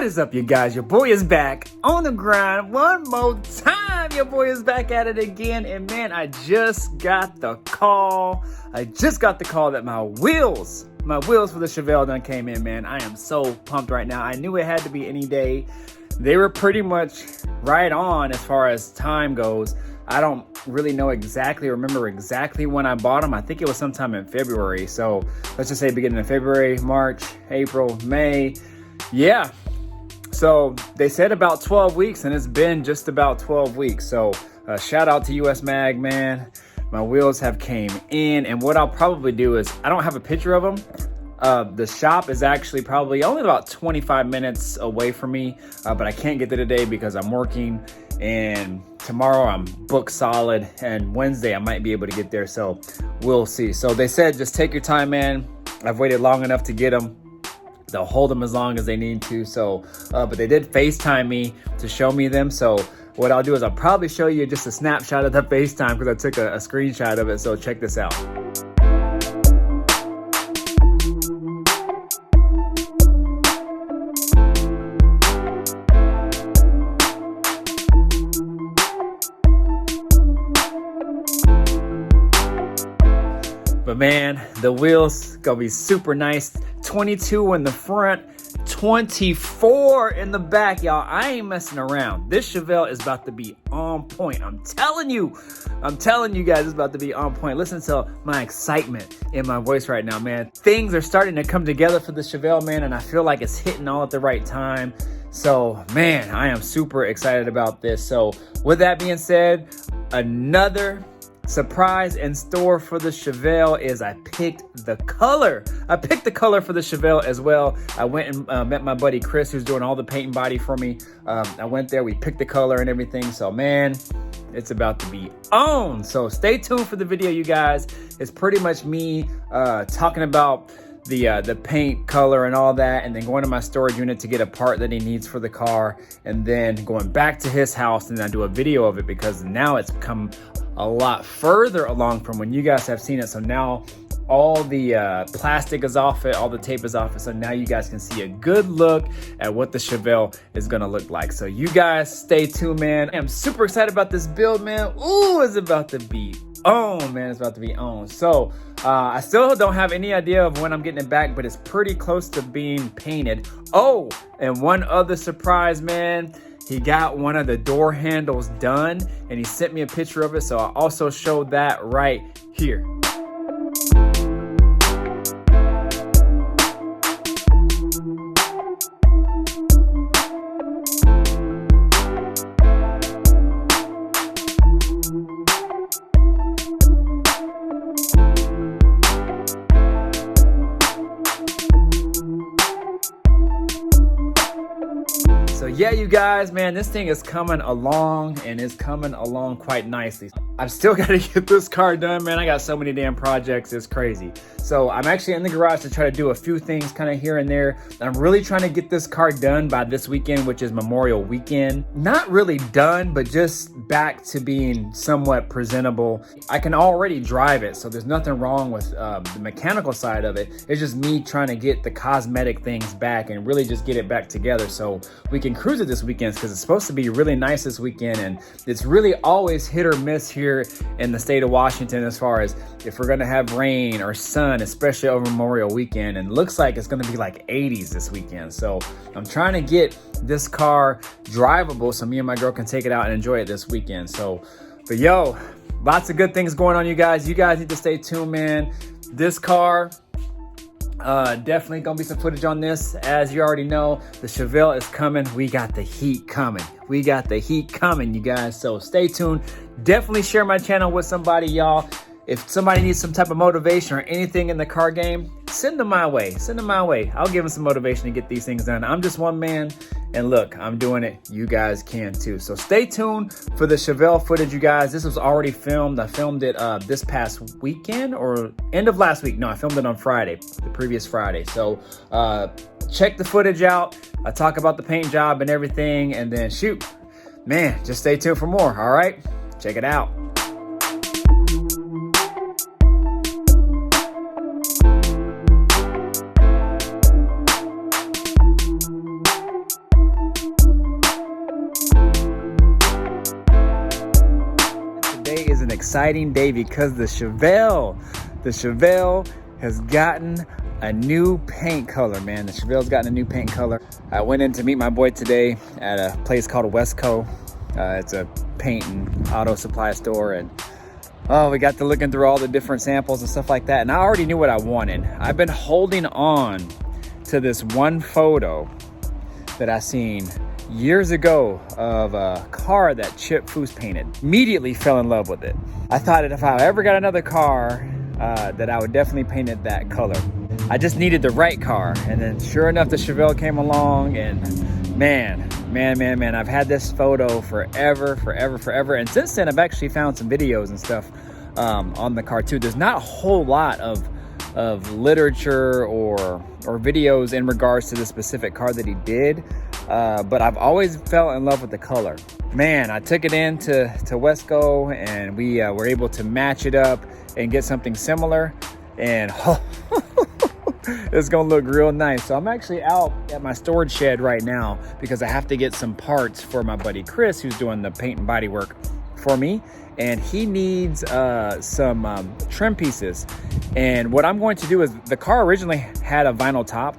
What is up, you guys? Your boy is back on the grind one more time. Your boy is back at it again. And man, I just got the call. That my wheels for the Chevelle done came in, man. I am so pumped right now. I knew it had to be any day. They were pretty much right on as far as time goes. I don't really remember exactly when I bought them. I think it was sometime in February. So let's just say beginning of February, March, April, May. Yeah. So they said about 12 weeks, and it's been just about 12 weeks. So shout out to US Mag, man. My wheels have came in, and what I'll probably do is, I don't have a picture of them. The shop is actually probably only about 25 minutes away from me, but I can't get there today because I'm working, and tomorrow I'm booked solid, and Wednesday I might be able to get there, so we'll see. So they said just take your time, man. I've waited long enough to get them. They'll hold them as long as they need to. So, but they did FaceTime me to show me them. So what I'll do is I'll probably show you just a snapshot of the FaceTime because I took a screenshot of it. So check this out. But man, the wheels gonna be super nice. 22 in the front, 24 in the back, y'all. I ain't messing around. This Chevelle is about to be on point. I'm telling you guys, it's about to be on point. Listen to my excitement in my voice right now, man. Things are starting to come together for the Chevelle, man, and I feel like it's hitting all at the right time. So, man, I am super excited about this. So, with that being said, another surprise in store for the Chevelle is I picked the color. I picked the color for the Chevelle as well. I went and met my buddy Chris, who's doing all the paint and body for me. I went there, we picked the color and everything. So man, it's about to be on. So stay tuned for the video, you guys. It's pretty much me talking about the paint color and all that, and then going to my storage unit to get a part that he needs for the car, and then going back to his house, and I do a video of it because now it's become a lot further along from when you guys have seen it. So now all the plastic is off it, all the tape is off it, so now you guys can see a good look at what the Chevelle is gonna look like. So you guys stay tuned, man. I'm super excited about this build, man. Ooh, it's about to be on, man. It's about to be on. So I still don't have any idea of when I'm getting it back, but it's pretty close to being painted. Oh, and one other surprise, man. He got one of the door handles done, and he sent me a picture of it, so I also showed that right here. So yeah, you guys, man, this thing is coming along, and it's coming along quite nicely. I've still got to get this car done, man. I got so many damn projects, it's crazy. So I'm actually in the garage to try to do a few things kind of here and there. I'm really trying to get this car done by this weekend, which is Memorial Weekend. Not really done, but just back to being somewhat presentable. I can already drive it, so there's nothing wrong with the mechanical side of it. It's just me trying to get the cosmetic things back and really just get it back together so we can cruise it this weekend, because it's supposed to be really nice this weekend, and it's really always hit or miss here in the state of Washington as far as if we're gonna have rain or sun, especially over Memorial Weekend, and looks like it's gonna be like 80s this weekend. So I'm trying to get this car drivable so me and my girl can take it out and enjoy it this weekend. So, but yo, lots of good things going on, you guys. You guys need to stay tuned, man. This car, definitely gonna be some footage on this. As you already know, the Chevelle is coming. We got the heat coming. We got the heat coming, you guys. So stay tuned. Definitely share my channel with somebody, y'all. If somebody needs some type of motivation or anything in the car game, send them my way. Send them my way. I'll give them some motivation to get these things done. I'm just one man, and look, I'm doing it. You guys can too. So stay tuned for the Chevelle footage, you guys. This was already filmed. I filmed it this past weekend or end of last week. No, I filmed it on Friday, the previous Friday. So check the footage out. I talk about the paint job and everything, and then shoot, man, just stay tuned for more. All right, check it out. an exciting day because the Chevelle has gotten a new paint color, man. The Chevelle's gotten a new paint color. I went in to meet my boy today at a place called Westco. It's a paint and auto supply store, and we got to looking through all the different samples and stuff like that, and I already knew what I wanted. I've been holding on to this one photo that I seen years ago of a car that Chip Foose painted. Immediately fell in love with it. I thought that if I ever got another car, that I would definitely paint it that color. I just needed the right car, and then sure enough, the Chevelle came along, and man, I've had this photo forever. And since then, I've actually found some videos and stuff on the car too. There's not a whole lot of literature or videos in regards to the specific car that he did, but I've always fell in love with the color. Man, I took it in to Westco, and we were able to match it up and get something similar, and it's gonna look real nice. So I'm actually out at my storage shed right now because I have to get some parts for my buddy Chris, who's doing the paint and body work for me, and he needs some trim pieces. And what I'm going to do is, the car originally had a vinyl top,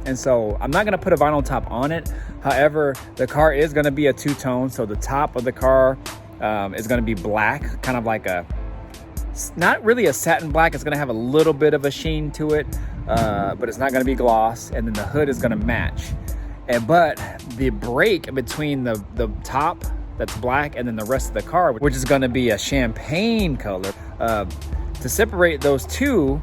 and so I'm not gonna put a vinyl top on it. However, the car is gonna be a two-tone, so the top of the car is gonna be black, kind of like not really a satin black. It's gonna have a little bit of a sheen to it, but it's not gonna be gloss, and then the hood is gonna match. But the break between the top that's black and then the rest of the car, which is gonna be a champagne color, to separate those two,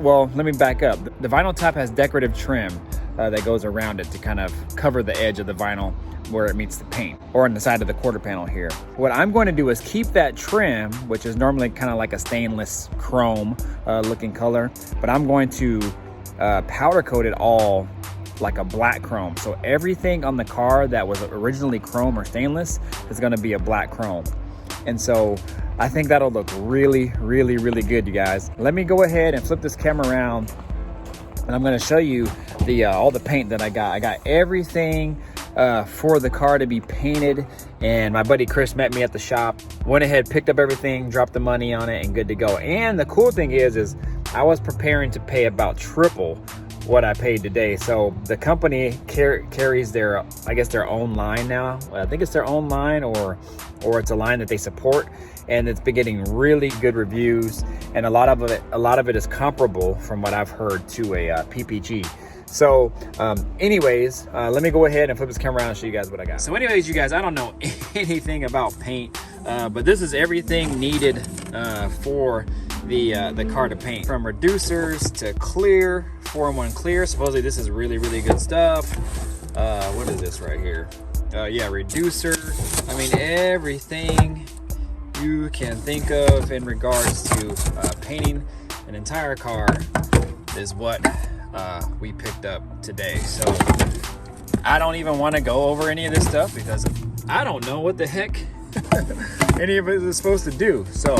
well, let me back up. The vinyl top has decorative trim that goes around it to kind of cover the edge of the vinyl where it meets the paint, or on the side of the quarter panel here. What I'm going to do is keep that trim, which is normally kind of like a stainless chrome looking color, but I'm going to powder coat it all like a black chrome. So everything on the car that was originally chrome or stainless is going to be a black chrome. And so I think that'll look really good, you guys. Let me go ahead and flip this camera around, and I'm going to show you the all the paint that I got. I got everything for the car to be painted, and my buddy Chris met me at the shop, went ahead, picked up everything, dropped the money on it, and good to go. And the cool thing is I was preparing to pay about triple what I paid today. So the company carries their, I guess, their own line now. I think it's their own line, or it's a line that they support, and it's been getting really good reviews, and a lot of it is comparable, from what I've heard, to a PPG. So anyways, let me go ahead and flip this camera around and show you guys what I got. So anyways, you guys, I don't know anything about paint, but this is everything needed for the car to paint, from reducers to clear, 4-in-1 clear. Supposedly this is really good stuff. What is this right here? Yeah, reducer. I mean, everything you can think of in regards to painting an entire car is what we picked up today. So I don't even want to go over any of this stuff because I don't know what the heck any of it is supposed to do. So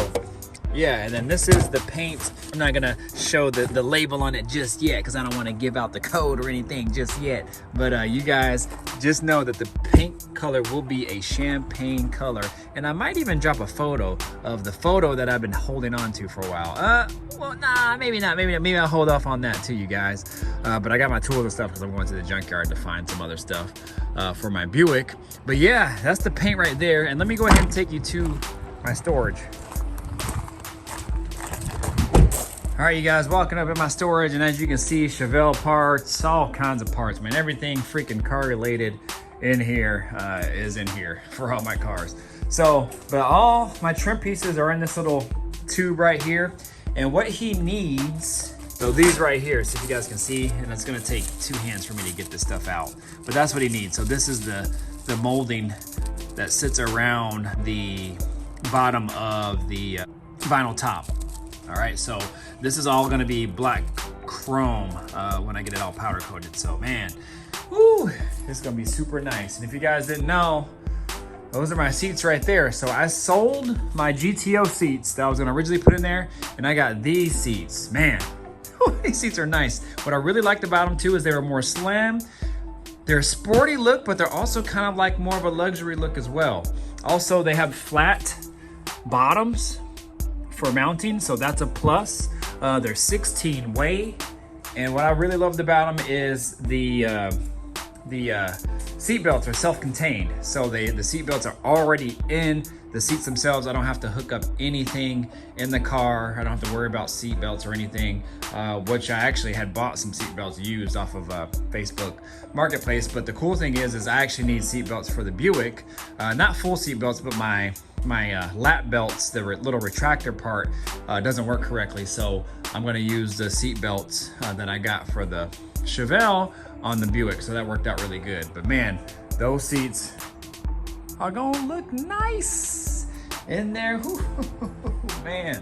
yeah, and then this is the paint. I'm not gonna show the label on it just yet because I don't want to give out the code or anything just yet. But you guys just know that the paint color will be a champagne color, and I might even drop a photo of the photo that I've been holding on to for a while. Well, nah, maybe not. Maybe I'll hold off on that too, you guys. But I got my tools and stuff because I'm going to the junkyard to find some other stuff for my Buick. But yeah, that's the paint right there. And let me go ahead and take you to my storage. All right, you guys, walking up in my storage, and as you can see, Chevelle parts, all kinds of parts, man. Everything freaking car related in here is in here for all my cars. So, but all my trim pieces are in this little tube right here. And what he needs, so these right here, so if you guys can see, and it's gonna take 2 hands for me to get this stuff out, but that's what he needs. So this is the molding that sits around the bottom of the vinyl top. All right, so this is all gonna be black chrome when I get it all powder coated. So man, whoo, it's gonna be super nice. And if you guys didn't know, those are my seats right there. So I sold my GTO seats that I was gonna originally put in there, and I got these seats. Man, these seats are nice. What I really liked about them too is they were more slim. They're a sporty look, but they're also kind of like more of a luxury look as well. Also, they have flat bottoms for mounting, so that's a plus. They're 16 way, and what I really loved about them is the seat belts are self-contained, so the seat belts are already in the seats themselves. I don't have to hook up anything in the car. I don't have to worry about seat belts or anything, which I actually had bought some seat belts used off of Facebook Marketplace. But the cool thing is I actually need seat belts for the Buick, not full seat belts, but my lap belts, the little retractor part doesn't work correctly, so I'm going to use the seat belts that I got for the Chevelle on the Buick, so that worked out really good. But man, those seats are gonna look nice in there. Man.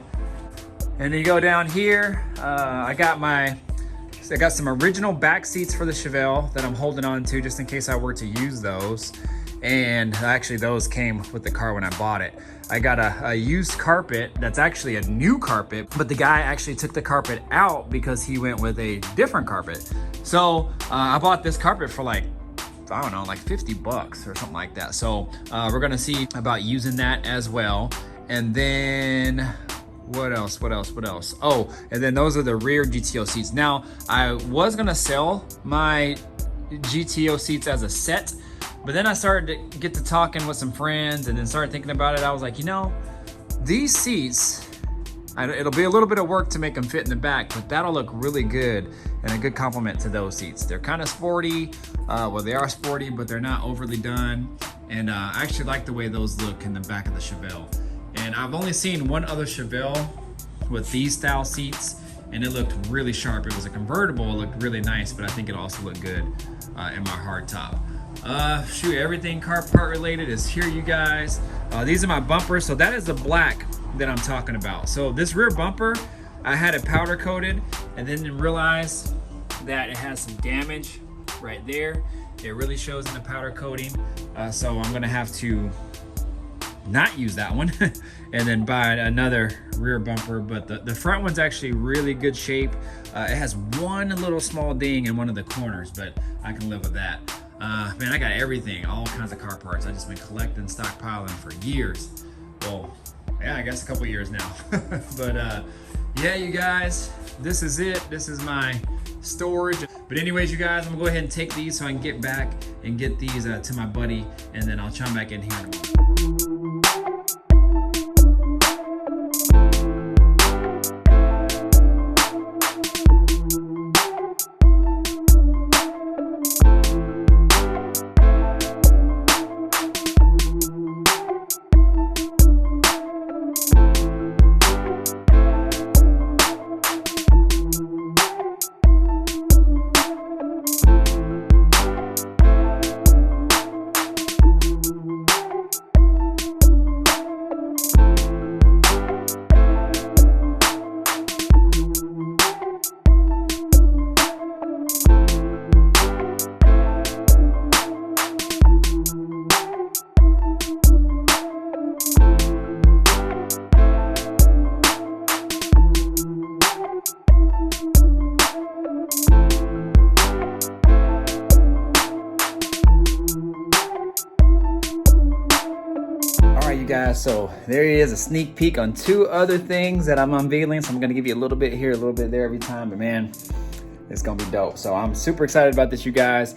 And then you go down here, I got some original back seats for the Chevelle that I'm holding on to just in case I were to use those. And actually those came with the car when I bought it. I got a used carpet that's actually a new carpet, but the guy actually took the carpet out because he went with a different carpet. So I bought this carpet for like, I don't know, like 50 bucks or something like that. So we're gonna see about using that as well. And then what else? Oh, and then those are the rear GTO seats. Now, I was gonna sell my GTO seats as a set, but then I started to get to talking with some friends and then started thinking about it. I was like, you know, these seats, it'll be a little bit of work to make them fit in the back, but that'll look really good and a good complement to those seats. They're kind of sporty. Well, they are sporty, but they're not overly done. And I actually like the way those look in the back of the Chevelle. And I've only seen one other Chevelle with these style seats, and it looked really sharp. It was a convertible, it looked really nice, but I think it also looked good in my hard top. Shoot, everything car part related is here, you guys. These are my bumpers. So that is the black that I'm talking about. So this rear bumper, I had it powder coated and then didn't realize that it has some damage right there. It really shows in the powder coating. So I'm gonna have to not use that one and then buy another rear bumper. But the front one's actually really good shape. It has one little small ding in one of the corners, but I can live with that. Man, I got everything, all kinds of car parts. I've just been collecting, stockpiling for years. Well, yeah, I guess a couple years now. But yeah, you guys, this is it. This is my storage. But anyways, you guys, I'm gonna go ahead and take these so I can get back and get these to my buddy, and then I'll chime back in here. Guys, so there is a sneak peek on two other things that I'm unveiling. So I'm gonna give you a little bit here, a little bit there every time, but man, it's gonna be dope. So I'm super excited about this, you guys.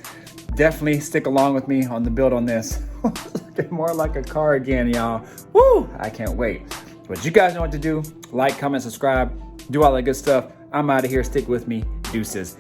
Definitely stick along with me on the build on this. Looking more like a car again, y'all. Woo! I can't wait. But you guys know what to do. Like, comment, subscribe, do all that good stuff. I'm out of here. Stick with me. Deuces.